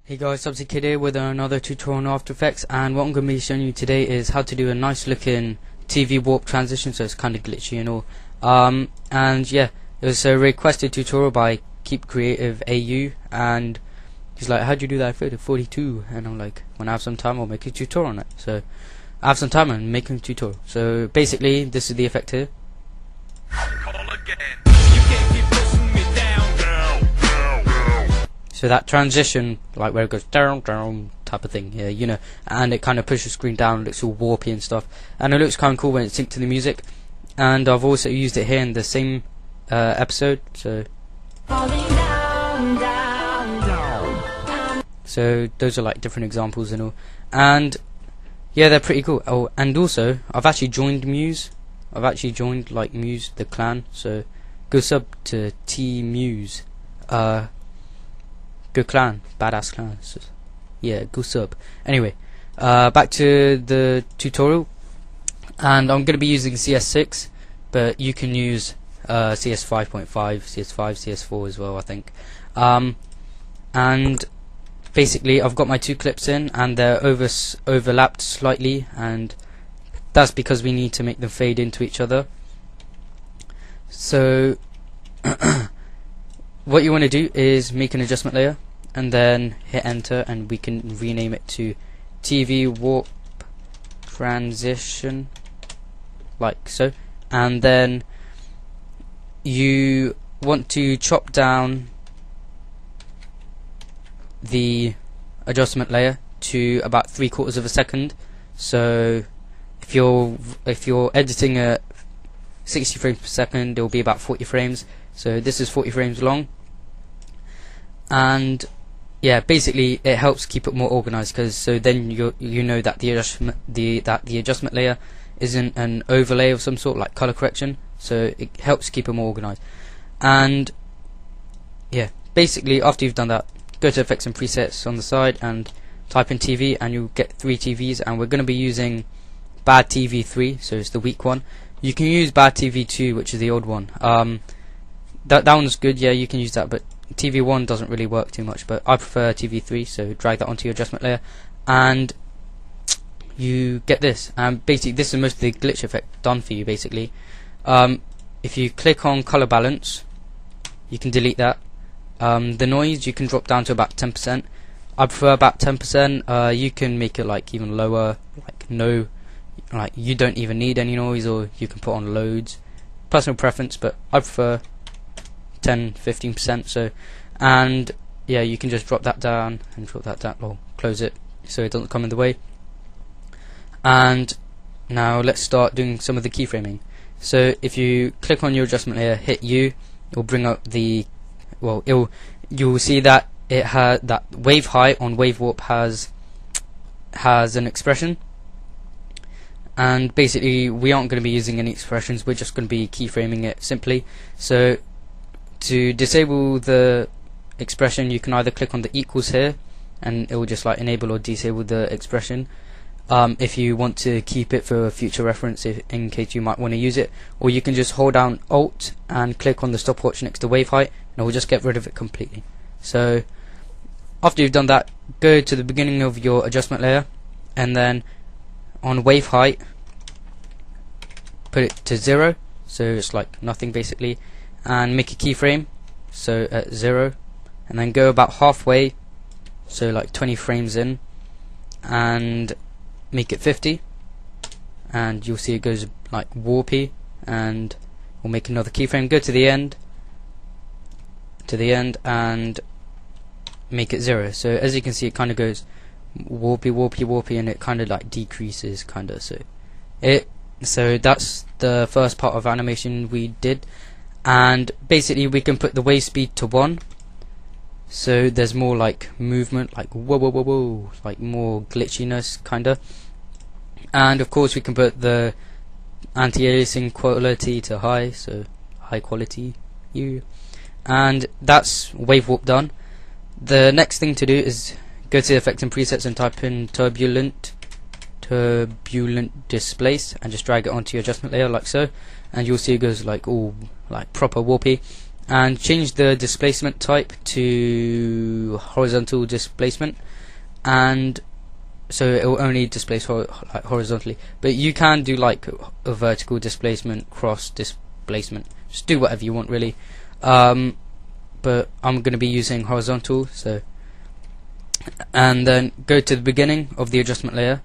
Hey guys, SUBZIKID here with another tutorial on After Effects, and what I'm going to be showing you today is how to do a nice looking TV warp transition, so it's kind of glitchy and all. And yeah, it was a requested tutorial by Keep Creative AU, and he's like, how'd you do that for 42? And I'm like, when I have some time I'll make a tutorial on it. So I have some time and make a tutorial. So basically this is the effect here. So that transition, like where it goes down, down type of thing, yeah, you know, and it kind of pushes the screen down, looks all warpy and stuff, and it looks kind of cool when it's synced to the music. And I've also used it here in the same episode, so those are like different examples and all, and yeah, they're pretty cool. Oh, and also I've actually joined Muse. I've actually joined like Muse, the clan, so go sub to T Muse. Good clan, badass clan. So, yeah, go sub. Anyway, back to the tutorial, and I'm going to be using CS6, but you can use CS 5.5, CS5, CS4 as well, I think. And basically, I've got my two clips in, and they're overlapped slightly, and that's because we need to make them fade into each other. So what you want to do is make an adjustment layer and then hit enter, and we can rename it to TV warp transition, like so. And then you want to chop down the adjustment layer to about 3/4 of a second. So if you're editing at 60 frames per second, it will be about 40 frames. So this is 40 frames long, and yeah, basically it helps keep it more organized, because so then you know that the adjustment layer isn't an overlay of some sort, like color correction. So it helps keep it more organized. And yeah, basically after you've done that, go to effects and presets on the side and type in TV, and you'll get 3 TVs, and we're going to be using Bad TV 3, so it's the weak one. You can use Bad TV 2, which is the old one. That one's good, yeah, you can use that, but TV1 doesn't really work too much, but I prefer TV3, so drag that onto your adjustment layer, and you get this. And basically this is most of the glitch effect done for you, basically. If you click on color balance, you can delete that. The noise you can drop down to about 10%. I prefer about 10%. You can make it like even lower, like no, like you don't even need any noise, or you can put on loads. Personal preference, but I prefer 10-15%. So, and yeah, you can just drop that down and drop that down, or close it so it doesn't come in the way. And now let's start doing some of the keyframing. So if you click on your adjustment layer, hit U, it will bring up the, well, you'll see that it has that wave height on wave warp has an expression. And basically we aren't going to be using any expressions, we're just going to be keyframing it simply. So to disable the expression, you can either click on the equals here, and it will just like enable or disable the expression, if you want to keep it for future reference, in case you might want to use it. Or you can just hold down Alt and click on the stopwatch next to wave height, and it will just get rid of it completely. So after you've done that, go to the beginning of your adjustment layer, and then on wave height put it to 0, so it's like nothing basically, and make a keyframe, so at 0, and then go about halfway, so like 20 frames in, and make it 50, and you'll see it goes like warpy. And we'll make another keyframe, go to the end and make it 0. So as you can see, it kind of goes warpy, warpy, warpy, and it kind of like decreases kind of. So that's the first part of animation we did. And basically we can put the wave speed to 1, so there's more like movement, like whoa whoa whoa whoa, like more glitchiness kinda. And of course we can put the anti-aliasing quality to high, so high quality, and that's wave warp done. The next thing to do is go to effects and presets and type in turbulent displace, and just drag it onto your adjustment layer like so, and you'll see it goes like all like proper warpy. and change the displacement type to horizontal displacement, and so it will only displace like horizontally, but you can do like a vertical displacement, cross displacement, just do whatever you want really, but I'm going to be using horizontal. So, and then go to the beginning of the adjustment layer,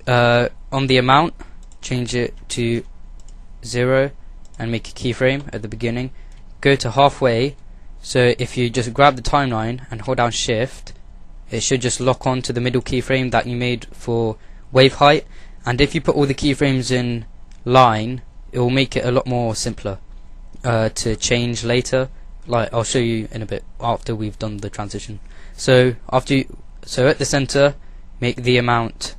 on the amount change it to 0 and make a keyframe at the beginning. Go to halfway, so if you just grab the timeline and hold down shift, it should just lock on to the middle keyframe that you made for wave height, and if you put all the keyframes in line, it will make it a lot more simpler to change later. Like I'll show you in a bit after we've done the transition. So at the center, make the amount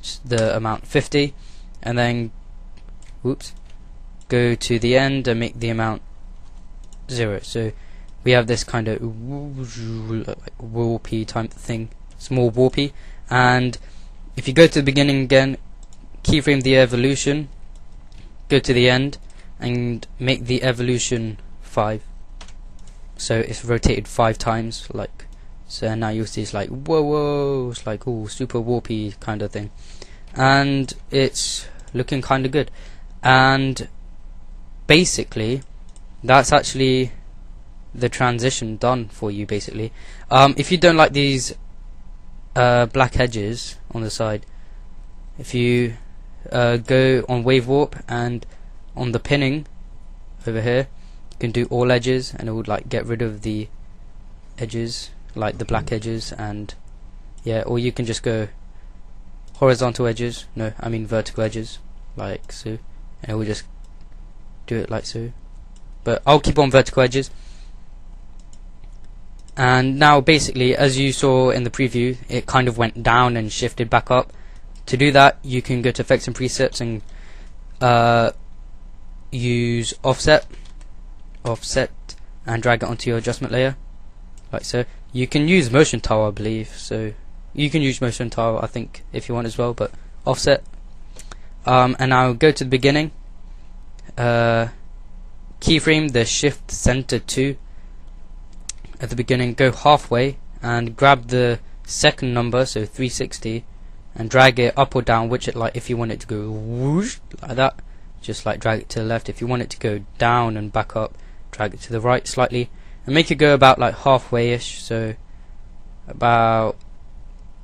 50, and then go to the end and make the amount 0. So we have this kind of like warpy type thing. It's more warpy. And if you go to the beginning again, keyframe the evolution, go to the end and make the evolution 5. So it's rotated 5 times, like so. Now you'll see it's like whoa, it's like super warpy kind of thing, and it's looking kind of good. And basically that's actually the transition done for you basically. If you don't like these black edges on the side, if you go on wave warp and on the pinning over here, you can do all edges and it would like get rid of the edges, like the black edges, and yeah, or you can just go horizontal edges, no I mean vertical edges, like so, and it will just do it like so, but I'll keep on vertical edges. And now basically, as you saw in the preview, it kind of went down and shifted back up. To do that, you can go to effects and presets and use offset and drag it onto your adjustment layer like so. You can use motion tile, I believe, so you can use motion tile I think if you want as well, but offset. And now go to the beginning, keyframe the shift center 2 at the beginning, go halfway and grab the second number, so 360, and drag it up or down, which it like if you want it to go whoosh like that, just like drag it to the left. If you want it to go down and back up, drag it to the right slightly, and make it go about like halfway ish, so about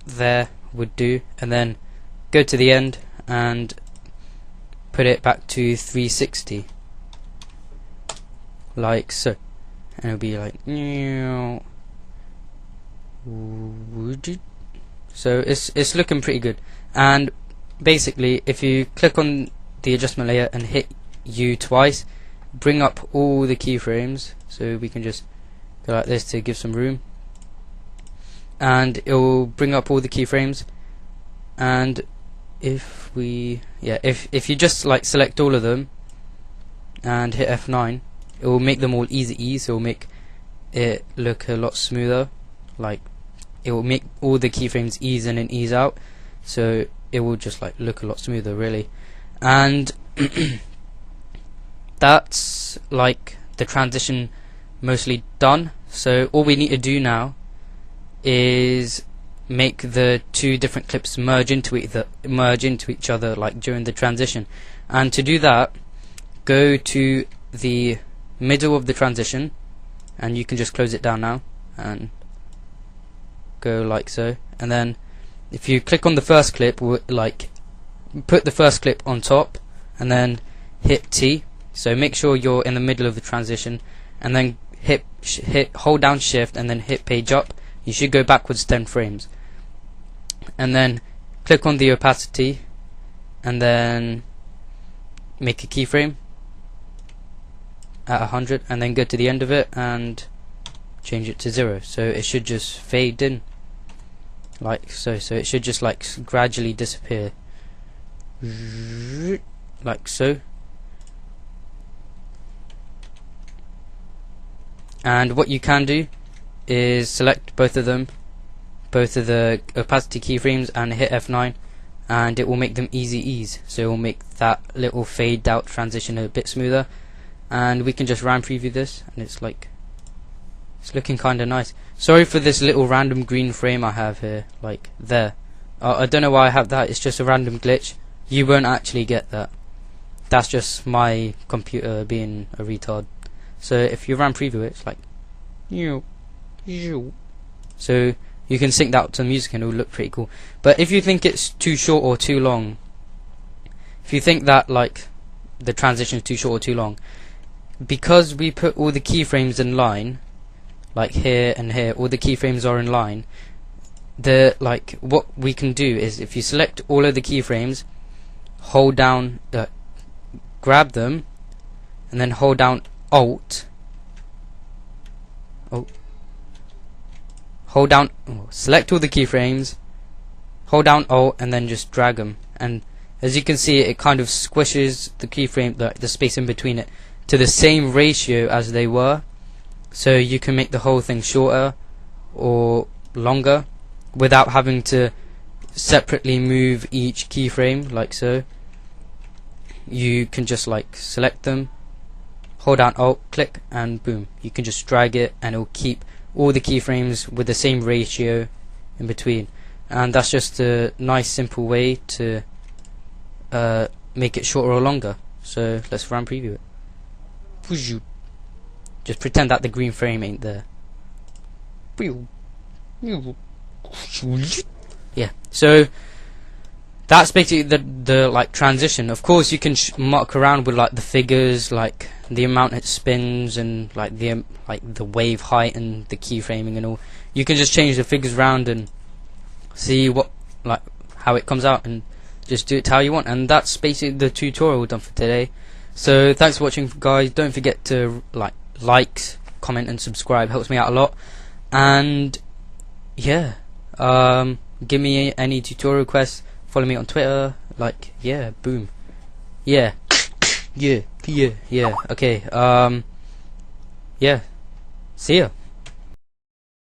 there would do. And then go to the end and put it back to 360 like so, and it'll be like so it's looking pretty good. And basically if you click on the adjustment layer and hit U twice, bring up all the keyframes, so we can just go like this to give some room, and it will bring up all the keyframes. And if we if you just like select all of them and hit F9, it will make them all easy ease, so it will make it look a lot smoother, like it will make all the keyframes ease in and ease out, so it will just like look a lot smoother really. And that's like the transition mostly done. So all we need to do now is make the two different clips merge into each other like during the transition. And to do that, go to the middle of the transition, and you can just close it down now and go like so. And then if you click on the first clip, like put the first clip on top and then hit T, so make sure you're in the middle of the transition, and then hold down shift and then hit page up. You should go backwards 10 frames, and then click on the opacity and then make a keyframe at 100, and then go to the end of it and change it to 0, so it should just fade in like so. So it should just like gradually disappear like so. And what you can do is select both of them, both of the opacity keyframes, and hit F9, and it will make them easy ease, so it will make that little fade out transition a bit smoother. and we can just RAM preview this, and it's looking kinda nice. Sorry for this little random green frame I have here, like there. I don't know why I have that, it's just a random glitch. You won't actually get that. That's just my computer being a retard. So if you RAM preview it, it's like so you can sync that to music and it will look pretty cool. But if you think it's too short or too long, if you think that like the transition is too short or too long, because we put all the keyframes in line, like here and here, all the keyframes are in line, what we can do is, if you select all of the keyframes, hold down grab them and then hold down Alt, select all the keyframes, hold down Alt and then just drag them, and as you can see it kind of squishes the keyframe, the space in between it, to the same ratio as they were, so you can make the whole thing shorter or longer without having to separately move each keyframe like so. You can just like select them, hold down Alt, click, and boom, you can just drag it and it will keep all the keyframes with the same ratio in between. And that's just a nice simple way to make it shorter or longer. So let's RAM preview it. Just pretend that the green frame ain't there. Yeah, so that's basically the like transition. Of course you can muck around with like the figures, like the amount it spins and like the wave height and the keyframing and all. You can just change the figures around and see how it comes out, and just do it how you want. And that's basically the tutorial done for today. So thanks for watching, guys. Don't forget to like, comment and subscribe, helps me out a lot. And yeah, give me any tutorial requests, follow me on Twitter, yeah, boom, yeah, okay, yeah, see ya.